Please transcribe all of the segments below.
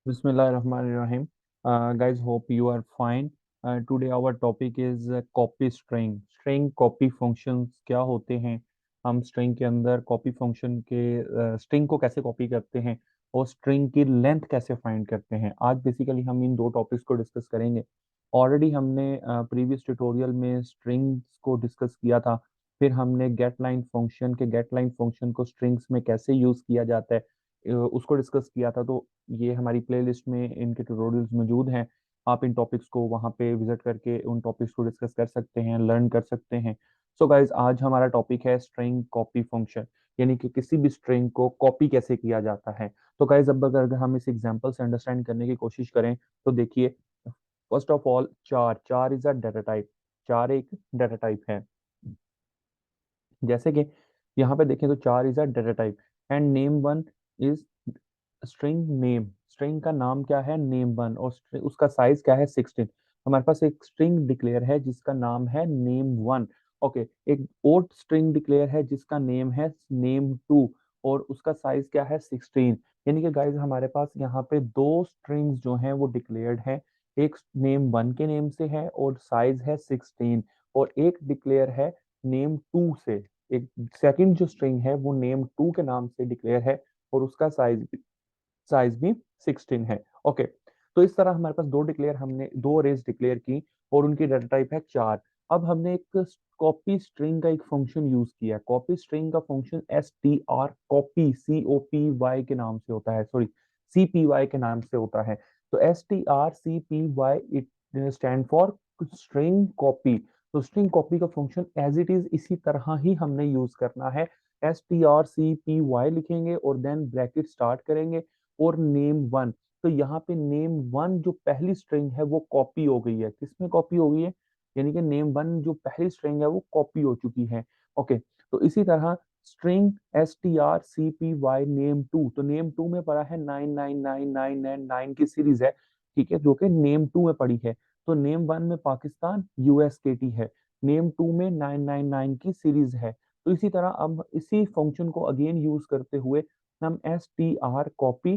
Bismillahirrahmanirrahim. Guys, hope you are fine. Today our topic is copy string. String copy functions क्या होते हैं? हम string के अंदर copy function के string को कैसे copy करते हैं और string की length कैसे find करते हैं? आज बेसिकली हम इन दो टॉपिक्स को डिस्कस करेंगे। ऑलरेडी हमने प्रीवियस ट्यूटोरियल में स्ट्रिंग्स को डिस्कस किया था। फिर हमने गेट लाइन फंक्शन को स्ट्रिंग्स में कैसे यूज किया जाता है उसको डिस्कस किया था। तो ये हमारी प्लेलिस्ट में इनके ट्यूटोरियल्स मौजूद हैं। आप इन टॉपिक्स को वहां पे विजिट करके उन टॉपिक्स को डिस्कस कर सकते हैं, लर्न कर सकते हैं। सो गाइज, आज हमारा टॉपिक है स्ट्रिंग कॉपी फंक्शन, यानी कि किसी भी स्ट्रिंग को कॉपी कैसे किया जाता है। तो गाइज, अब अगर हम इस एग्जांपल से अंडरस्टैंड करने की कोशिश करें तो देखिए, फर्स्ट ऑफ ऑल, चार चार इज अ डाटा टाइप। चार एक डाटा टाइप है। जैसे कि यहाँ पे देखें तो चार is a data type and name one is string name. String का नाम क्या है? Name one. और उसका साइज क्या है? 16। हमारे पास एक स्ट्रिंग डिक्लेयर है जिसका नाम है नेम वन। ओके, एक और स्ट्रिंग डिक्लेयर है जिसका नेम है नेम टू और उसका साइज क्या है? 16। यानी कि गाइस, हमारे पास यहाँ पे दो स्ट्रिंग्स जो हैं वो डिक्लेयर्ड है। एक नेम वन के नेम से है और साइज है 16, और एक डिक्लेयर है नेम टू से। एक सेकंड जो स्ट्रिंग है वो नेम टू के नाम से डिक्लेयर है और उसका साइज भी 16 है। ओके, तो इस तरह हमारे पास हमने दो अरेज डिक्लेयर की और उनकी डाटा टाइप है चार। अब हमने एक कॉपी स्ट्रिंग का एक फंक्शन यूज किया। कॉपी स्ट्रिंग का फंक्शन str कॉपी COPY के नाम से होता है, सॉरी, CPY के नाम से होता है। तो STR CPY it stand for string copy. तो स्ट्रिंग कॉपी का फंक्शन एज इट इज इसी तरह ही हमने यूज करना है। STR CPY लिखेंगे और देन ब्रैकेट स्टार्ट करेंगे और नेम वन। तो यहाँ पे नेम वन जो पहली स्ट्रिंग है वो कॉपी हो गई है। किसमें कॉपी हो गई है? यानी कि नेम वन जो पहली स्ट्रिंग है वो कॉपी हो चुकी है। ओके, तो इसी तरह string STR CPY name two, तो नेम टू में पड़ा है 99999 की सीरीज है, ठीक है, जो कि नेम टू में पड़ी है। तो नेम वन में पाकिस्तान USKT है, नेम टू में 999 की सीरीज है। तो इसी तरह अब इसी फंक्शन को अगेन यूज करते हुए हम STR copy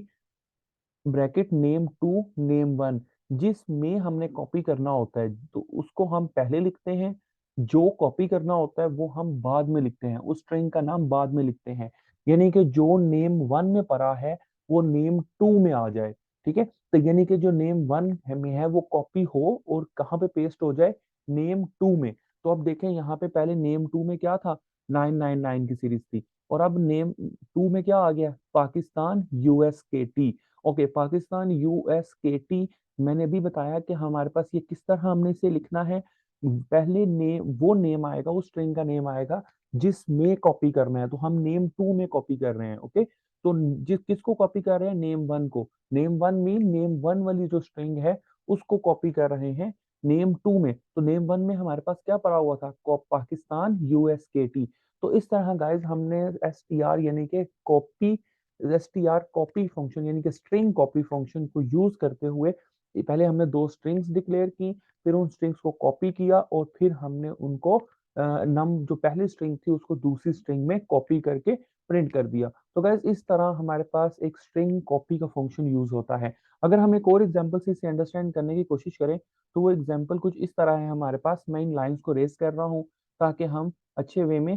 bracket name two name one, जिसमें हमने कॉपी करना होता है तो उसको हम पहले लिखते हैं। जो कॉपी करना होता है वो हम बाद में लिखते हैं, उस स्ट्रिंग का नाम बाद में लिखते हैं। यानी कि जो नेम वन में पड़ा है वो नेम टू में आ जाए, ठीक है। तो यानी कि जो नेम वन में है वो कॉपी हो और कहाँ पे पेस्ट हो जाए? नेम टू में। तो अब देखें, यहाँ पे पहले नेम टू में क्या था? 999 की सीरीज थी, और अब नेम टू में क्या आ गया? Pakistan USKT। Okay, Pakistan USKT। मैंने भी बताया कि हमारे पास ये किस तरह हमने इसे लिखना है। पहले वो नेम आएगा, वो स्ट्रिंग का नेम आएगा जिसमें कॉपी करना है। तो हम नेम टू में कॉपी कर रहे हैं। ओके, तो जिस किसको कॉपी कर रहे हैं? नेम वन को। नेम वन में नेम वन वाली जो स्ट्रिंग है उसको कॉपी कर रहे हैं नेम टू में। तो नेम वन में हमारे पास क्या पड़ा हुआ था? पाकिस्तान USKT। तो इस तरह गाइज हमने STR यानी कि कॉपी एसटीआर कॉपी फंक्शन यानी कि स्ट्रिंग कॉपी फंक्शन को यूज करते हुए पहले हमने दो स्ट्रिंग्स डिक्लेयर की, फिर उन स्ट्रिंग्स को कॉपी किया और फिर हमने उनको नम जो पहली स्ट्रिंग थी उसको दूसरी स्ट्रिंग में कॉपी करके प्रिंट कर दिया। तो गैस, इस तरह हमारे पास एक स्ट्रिंग कॉपी का फंक्शन यूज होता है। अगर हम एक और एग्जांपल से इसे अंडरस्टैंड करने की कोशिश करें तो वो एग्जांपल कुछ इस तरह है हमारे पास। मैं इन लाइंस को रेस कर रहा हूँ ताकि हम अच्छे वे में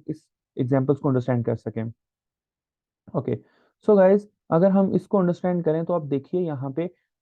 इस एग्जांपल्स को अंडरस्टैंड कर सकें। ओके, सो गाइज, अगर हम इसको अंडरस्टैंड करें तो आप देखिए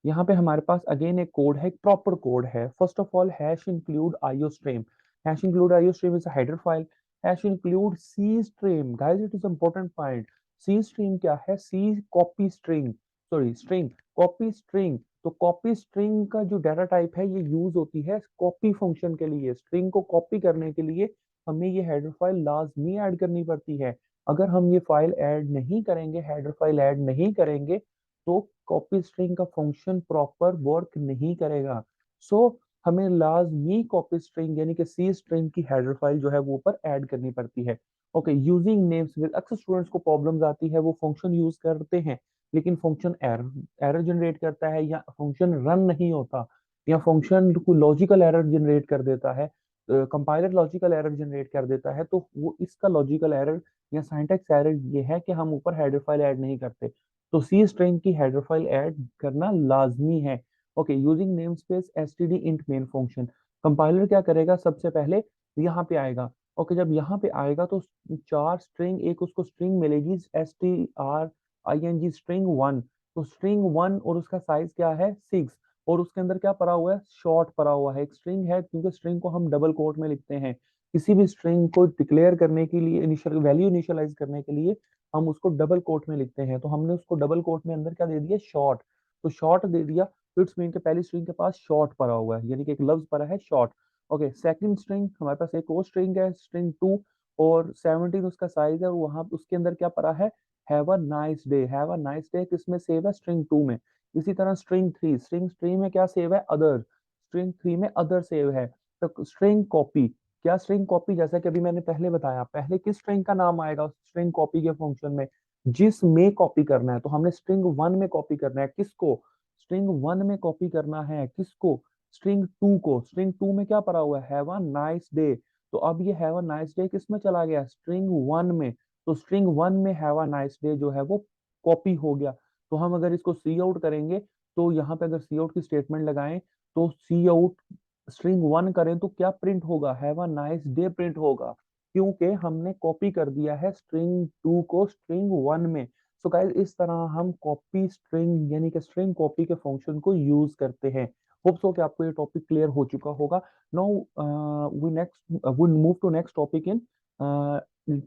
यहाँ पे हमारे पास अगेन एक कोड है, एक प्रॉपर कोड है। First of all, hash include IO stream. Hash include IO stream is a header file. Hash include C stream, guys it is important point. C stream क्या है? C copy string, sorry string copy string. तो copy string का जो data type है ये use होती है copy function के लिए। स्ट्रिंग को कॉपी करने के लिए हमें ये हेडर फाइल लाजमी ऐड करनी पड़ती है। अगर हम ये फाइल ऐड नहीं करेंगे, हेडर फाइल ऐड नहीं करेंगे, तो कॉपी स्ट्रिंग का फंक्शन प्रॉपर वर्क नहीं करेगा। सो हमें लाजमी कॉपी स्ट्रिंग यानी कि सी स्ट्रिंग की हेडर फाइल जो है वो ऊपर ऐड करनी पड़ती है। ओके, यूजिंग नेम्स विद, अक्सर स्टूडेंट्स को प्रॉब्लम्स आती है, वो फंक्शन यूज करते हैं लेकिन फंक्शन एरर एरर जनरेट करता है, या फंक्शन रन नहीं होता, या फंक्शन को लॉजिकल एरर जनरेट कर देता है, कंपाइलर लॉजिकल एरर जनरेट कर देता है। तो वो इसका लॉजिकल एरर या सिंटैक्स एरर ये है कि हम ऊपर हेडर फाइल ऐड नहीं करते। तो सी स्ट्रिंग की हेडर फाइल ऐड करना लाजमी है। Okay, using name space STD int main function. Compiler क्या करेगा, सबसे पहले यहाँ पे आएगा। ओके, जब यहाँ पे आएगा तो चार स्ट्रिंग, एक उसको स्ट्रिंग मिलेगी STRING स्ट्रिंग 1। तो स्ट्रिंग 1 और उसका साइज क्या है 6, और उसके अंदर क्या पड़ा हुआ है, शॉर्ट पड़ा हुआ है। एक स्ट्रिंग है, क्योंकि स्ट्रिंग को हम डबल कोट में लिखते हैं। किसी भी स्ट्रिंग को डिक्लेयर करने के लिए, इनिशियल वैल्यू इनिशियलाइज करने के लिए हम उसको डबल कोट में लिखते हैं। तो हमने उसको डबल कोट में अंदर क्या दे दिया, शॉर्ट। तो शॉर्ट दे दिया, तो इट्स मीन के पहली स्ट्रिंग के पास शॉर्ट पड़ा हुआ है, यानी कि एक लफ्ज पड़ा है शॉर्ट। ओके, सेकंड स्ट्रिंग हमारे पास एक और स्ट्रिंग है स्ट्रिंग 2, और 17 उसका साइज है, और वहां उसके अंदर क्या पड़ा है, have a nice day. Have a nice day किसमें सेव है, स्ट्रिंग 2 में। इसी तरह स्ट्रिंग 3 में क्या सेव है, अदर। स्ट्रिंग 3 में अदर सेव है। तो स्ट्रिंग कॉपी, क्या स्ट्रिंग कॉपी, जैसा कि अभी मैंने पहले बताया, पहले किस स्ट्रिंग का नाम आएगा स्ट्रिंग कॉपी के फंक्शन में, जिसमें कॉपी करना है। तो हमने स्ट्रिंग 1 में कॉपी करना है, किसको, स्ट्रिंग 1 में कॉपी करना है किसको, स्ट्रिंग 2 को। स्ट्रिंग 2 में क्या पड़ा हुआ है, हैव अ नाइस डे। तो अब ये हैव अ नाइस डे किस में चला गया, स्ट्रिंग 1 में। तो स्ट्रिंग 1 में हैव अ नाइस डे जो है वो कॉपी हो गया। तो हम अगर इसको सी आउट करेंगे, तो यहाँ पे अगर सी आउट की स्टेटमेंट लगाएं, तो सी आउट स्ट्रिंग 1 करें तो क्या प्रिंट होगा, have a nice day print होगा, क्योंकि हमने कॉपी कर दिया है स्ट्रिंग 2 को स्ट्रिंग 1 में। सो गाइस, इस तरह हम कॉपी स्ट्रिंग यानी कि स्ट्रिंग कॉपी के फंक्शन को यूज करते हैं। होप सो कि आपको ये टॉपिक क्लियर हो चुका होगा। Now we move to next topic in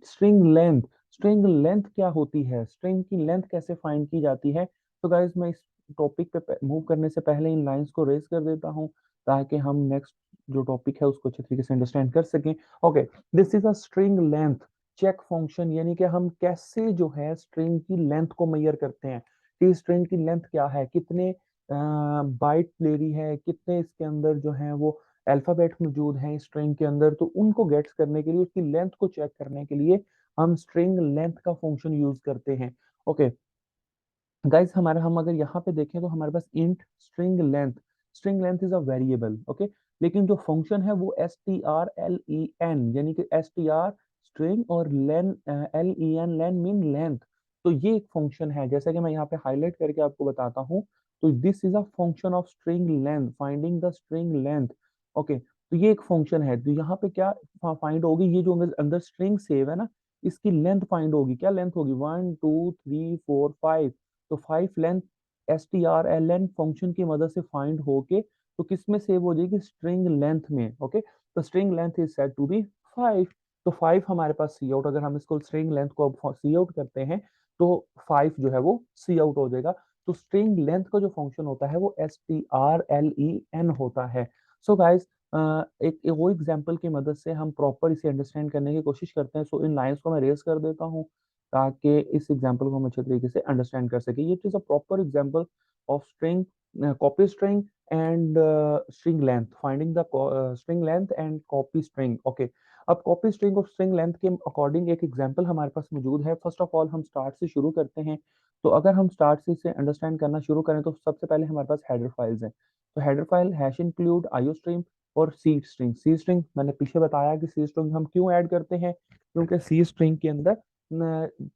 string length. String length क्या होती है, स्ट्रिंग की लेंथ कैसे फाइंड की जाती है। तो गाइस, मैं इस टॉपिक पे मूव करने से पहले इन लाइंस को रेज कर देता हूँ, ताकि हम नेक्स्ट जो टॉपिक है उसको अच्छे तरीके से अंडरस्टैंड कर सकें। Okay, this is a string length check function, यानी कि हम कैसे जो है स्ट्रिंग की लेंथ को मेजर करते हैं कि स्ट्रिंग की लेंथ क्या है, कितने बाइट ले रही है, कितने इसके अंदर जो है वो अल्फाबेट मौजूद हैं स्ट्रिंग के अंदर। तो उनको गेट्स करने के लिए, उसकी लेंथ को चेक करने के लिए हम स्ट्रिंग लेंथ का फंक्शन यूज करते हैं। ओके गाइस, हमारा हम अगर यहाँ पे देखें तो हमारे पास int string length is a variable. Okay, लेकिन जो फंक्शन है वो STRLEN, यानी कि STR स्ट्रिंग और LEN मीन लेंथ। तो ये एक फंक्शन है, जैसा कि मैं यहाँ पे हाईलाइट करके आपको बताता हूँ। तो this is a function of string length, finding the string length. Okay, तो ये एक फंक्शन है। तो यहाँ पे क्या फाइंड होगी, ये जो अंदर स्ट्रिंग सेव है ना, इसकी लेंथ फाइंड होगी। क्या लेंथ होगी, 1 2 3 4 5। तो 5 लेंथ STRLN फंक्शन की मदद से फाइंड होके तो किस में सेव हो जाएगी, स्ट्रिंग लेंथ में। ओके, तो string length is said to be 5। तो 5 हमारे पास सी आउट, अगर हम इसको स्ट्रिंग लेंथ को अब सी आउट करते हैं तो 5 जो है वो सी आउट हो जाएगा। तो स्ट्रिंग लेंथ का जो फंक्शन होता है वो STRLEN होता है। सो गाइस, एक वो एग्जांपल की मदद से हम प्रॉपर इसे अंडरस्टैंड करने की कोशिश करते हैं। सो इन लाइंस को मैं रेज कर देता हूँ, ताकि इस एग्जांपल को हम अच्छे तरीके से अंडरस्टैंड कर सके। ये is a proper example of string copy string and string length, finding the string length and copy string. Okay, अब कॉपी स्ट्रिंग और स्ट्रिंग लेंथ के अकॉर्डिंग एक एग्जांपल हमारे पास मौजूद है। फर्स्ट ऑफ ऑल हम स्टार्ट से शुरू करते हैं। तो अगर हम स्टार्ट से इसे अंडरस्टैंड करना शुरू करें तो सबसे पहले हमारे पास हेडर फाइल्स हैं। तो header file hash include IO stream और सी स्ट्रिंग मैंने पीछे बताया कि सी स्ट्रिंग हम क्यों ऐड करते हैं, क्योंकि सी स्ट्रिंग के अंदर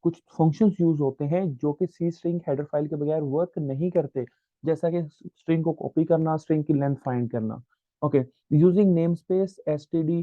कुछ फंक्शंस यूज होते हैं जो कि सी स्ट्रिंग हेडर फाइल के बगैर वर्क नहीं करते, जैसा कि स्ट्रिंग को कॉपी करना, स्ट्रिंग की लेंथ फाइंड करना। Okay, using name space STD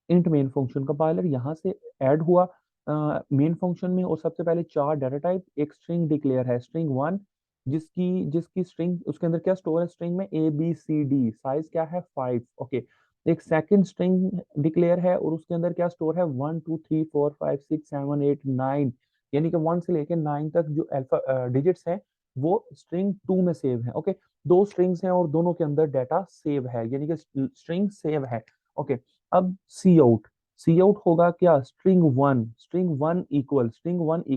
int main function, compiler यहाँ से ऐड हुआ मेन फंक्शन में, और सबसे पहले चार डाटा टाइप, एक स्ट्रिंग डिक्लेयर है स्ट्रिंग 1, जिसकी जिसकी स्ट्रिंग उसके अंदर क्या स्टोर है, स्ट्रिंग में ABCD, साइज क्या है 5। ओके, एक सेकंड स्ट्रिंग डिक्लेयर है और उसके अंदर क्या स्टोर है, 1 2 3 4 5 6 7 8 9, यानी कि 1 से लेके 9 तक जो अल्फा डिजिट्स हैं वो स्ट्रिंग 2 में सेव है। ओके, दो स्ट्रिंग्स हैं और दोनों के अंदर डाटा सेव है, यानी कि स्ट्रिंग सेव है। ओके, अब सी आउट होगा क्या, स्ट्रिंग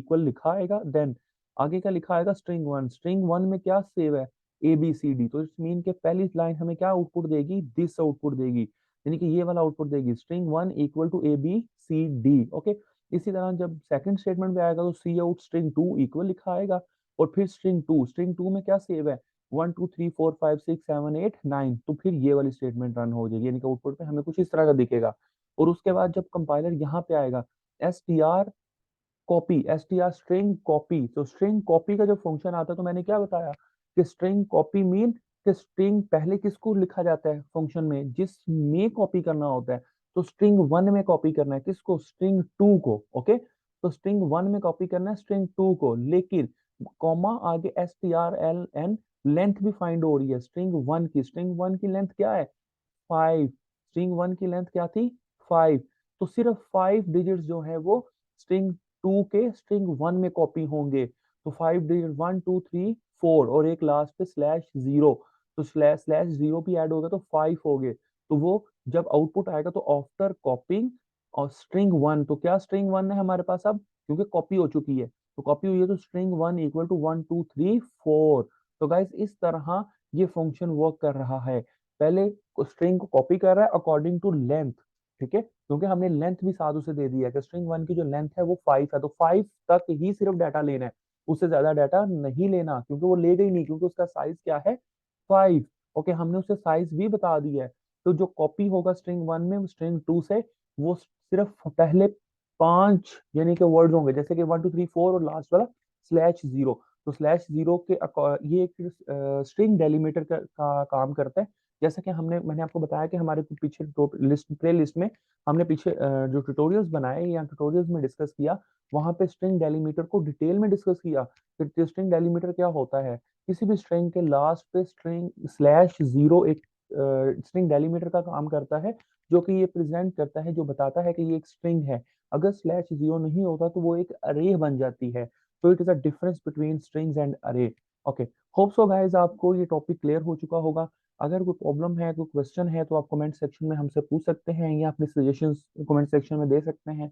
1 लिखा आएगा, देन आगे क्या लिखा आएगा, स्ट्रिंग 1 में क्या सेव है, ABCD। तो इट्स मीन के पहली लाइन हमें क्या आउटपुट देगी, दिस आउटपुट देगी, यानी कि ये वाला आउटपुट देगी, स्ट्रिंग 1 = ABCD। ओके, इसी तरह जब सेकंड स्टेटमेंट में आएगा तो सी आउट स्ट्रिंग 2 इक्वल लिखा आएगा, और फिर स्ट्रिंग 2 में क्या सेव है, 1 2 3 4 5 6 7 8 9। तो फिर ये वाली स्टेटमेंट रन हो जाएगी, यानी कि आउटपुट पे हमें कुछ इस तरह का दिखेगा। और उसके बाद जब कंपाइलर यहाँ पे आएगा, STR copy, str string copy. तो स्ट्रिंग कॉपी का जो फंक्शन आता है, तो मैंने क्या बताया कि स्ट्रिंग कॉपी मीन कि स्ट्रिंग पहले किसको लिखा जाता है फंक्शन में, जिसमें कॉपी करना होता है। तो स्ट्रिंग वन में कॉपी करना है किसको, स्ट्रिंग टू को। ओके, तो स्ट्रिंग वन में कॉपी करना है स्ट्रिंग टू को, लेकिन कॉमा आगे strlen लेंथ भी फाइंड हो रही है स्ट्रिंग वन की। स्ट्रिंग वन की लेंथ क्या है, 5। स्ट्रिंग वन की लेंथ क्या थी, 5। तो सिर्फ 5 डिजिट्स जो है वो स्ट्रिंग टू के स्ट्रिंग वन में कॉपी होंगे। तो 5 डिजिट 1 2 3 4 और एक लास्ट पे /0। तो स्लैश स्लैश जीरो भी ऐड होगा तो 5 हो गए। तो वो जब आउटपुट आएगा तो आफ्टर कॉपिंग और स्ट्रिंग वन, तो क्या स्ट्रिंग वन है हमारे पास अब, क्योंकि कॉपी हो चुकी है, तो कॉपी हुई है तो स्ट्रिंग वन इक्वल टू 1 2 3 4। तो गाइस इस तरह ये फंक्शन वर्क कर रहा है। पहले स्ट्रिंग को कॉपी कर रहा है अकॉर्डिंग टू लेंथ, ठीक है, क्योंकि हमने लेंथ भी साथ उसे दे दिया है कि स्ट्रिंग वन की जो लेंथ है वो 5 है, तो 5 तक ही सिर्फ डाटा लेना है, उससे ज्यादा डाटा नहीं लेना, क्योंकि वो लेगा ही नहीं, क्योंकि उसका साइज क्या है, 5। ओके, हमने उसे साइज भी बता दिया है। तो जो कॉपी होगा स्ट्रिंग वन में स्ट्रिंग टू से, वो सिर्फ पहले 5 यानी कि वर्ड्स होंगे, जैसे कि 1 2 3 4 और लास्ट वाला /0। तो /0 के ये एक स्ट्रिंग डेलीमीटर का काम करता है। जैसा कि मैंने आपको बताया कि हमारे पीछे लिस्ट प्ले लिस्ट में हमने पीछे जो ट्यूटोरियल्स बनाए या ट्यूटोरियल्स में डिस्कस किया, वहां पे स्ट्रिंग डेलीमीटर को डिटेल में डिस्कस किया। फिर स्ट्रिंग डेलीमीटर क्या होता है, किसी भी स्ट्रिंग के लास्ट पे स्ट्रिंग /0 एक स्ट्रिंग डेलीमीटर का काम करता है, जो कि ये प्रेजेंट करता है, जो बताता है कि ये एक स्ट्रिंग है। अगर /0 नहीं होता तो वो एक अरे बन जाती है। तो it is a difference between strings and अरे। ओके, होप सो गाइस आपको ये टॉपिक क्लियर हो चुका होगा। अगर कोई प्रॉब्लम है, कोई क्वेश्चन है, तो आप कमेंट सेक्शन में हमसे पूछ सकते हैं या अपने सजेशंस कमेंट सेक्शन में दे सकते हैं।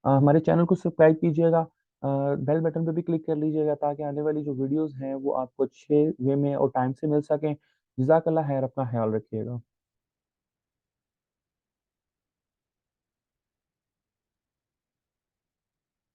हमारे चैनल को सब्सक्राइब कीजिएगा, बेल बटन पे भी क्लिक कर लीजिएगा, ताकि आने वाली जो वीडियोस हैं वो आपको अच्छे वे में और टाइम से मिल सकें। जज़ाकल्लाह खैर, अपना ख्याल रखिएगा।